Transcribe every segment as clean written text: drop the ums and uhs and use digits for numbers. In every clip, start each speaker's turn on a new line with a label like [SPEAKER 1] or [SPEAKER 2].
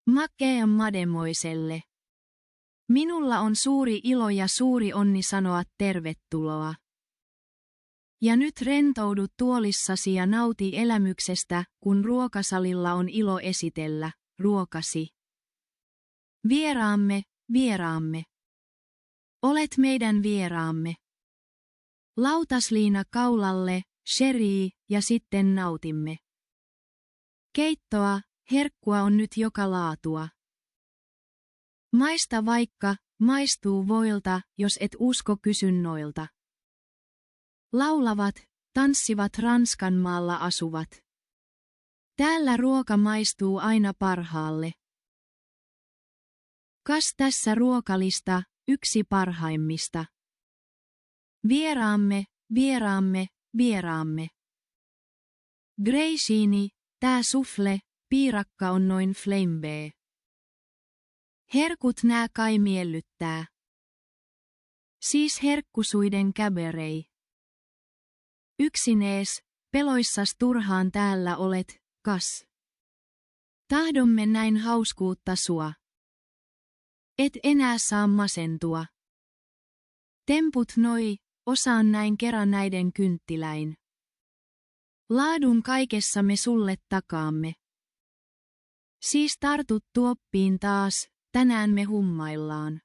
[SPEAKER 1] Makea mademoiselle. Minulla on suuri ilo ja suuri onni sanoa tervetuloa. Ja nyt rentoudu tuolissasi ja nauti elämyksestä, kun ruokasalilla on ilo esitellä ruokasi. Vieraamme, vieraamme. Olet meidän vieraamme. Lautasliina kaulalle, sherry ja sitten nautimme. Keittoa, herkkua on nyt joka laatua. Maista vaikka, maistuu voilta, jos et usko kysy noilta. Laulavat, tanssivat Ranskanmaalla asuvat. Täällä ruoka maistuu aina parhaalle. Kas tässä ruokalista, yksi parhaimmista. Vieraamme, vieraamme, vieraamme. Greychini, tää souffle, piirakka on noin flambé. Herkut nää kai miellyttää. Siis herkkusuiden cabaret. Yksinees, peloissas turhaan täällä olet, kas. Tahdomme näin hauskuutta sua. Et enää saa masentua. Temput noi, osaan näin kerran näiden kynttiläin. Laadun kaikessa me sulle takaamme. Siis tartut tuoppiin taas, tänään me hummaillaan.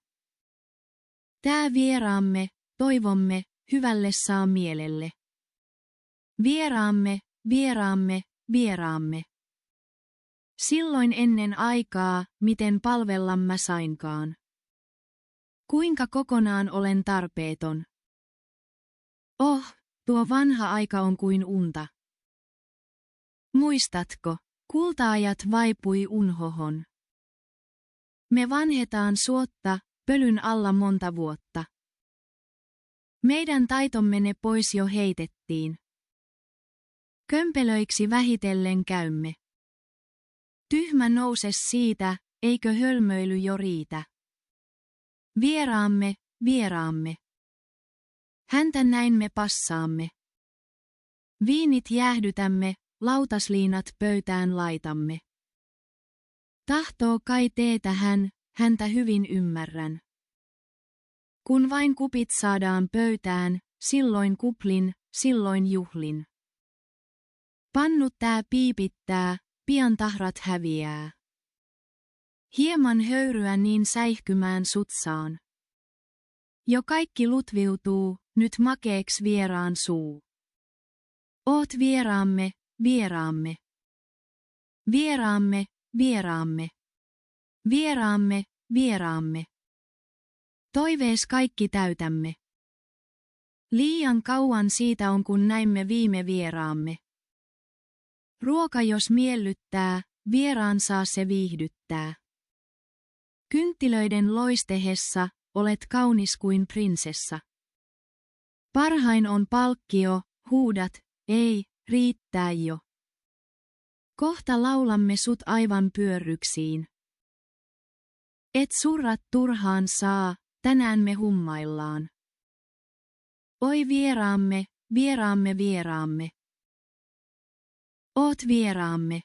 [SPEAKER 1] Tää vieraamme, toivomme, hyvälle saa mielelle. Vieraamme, vieraamme, vieraamme. Silloin ennen aikaa, miten palvella mä sainkaan. Kuinka kokonaan olen tarpeeton. Oh, tuo vanha aika on kuin unta. Muistatko, kulta-ajat vaipui unhohon. Me vanhetaan suotta, pölyn alla monta vuotta. Meidän taitomme ne pois jo heitettiin. Kömpelöiksi vähitellen käymme. Tyhmä nouse siitä, eikö hölmöily jo riitä. Vieraamme, vieraamme. Häntä näin me passaamme. Viinit jäähdytämme, lautasliinat pöytään laitamme. Tahtoo kai teetä hän, häntä hyvin ymmärrän. Kun vain kupit saadaan pöytään, silloin kuplin, silloin juhlin. Pannut tää piipittää, pian tahrat häviää. Hieman höyryä niin säihkymään sutsaan. Jo kaikki lutviutuu, nyt makeeks vieraan suu. Oot vieraamme, vieraamme. Vieraamme, vieraamme. Vieraamme, vieraamme. Toivees kaikki täytämme. Liian kauan siitä on kun näimme viime vieraamme. Ruoka jos miellyttää, vieraan saa se viihdyttää. Kynttilöiden loistehessa, olet kaunis kuin prinsessa. Parhain on palkkio, huudat, ei, riittää jo. Kohta laulamme sut aivan pyörryksiin. Et surrat turhaan saa, tänään me hummaillaan. Oi vieraamme, vieraamme, vieraamme. Oot vieraamme.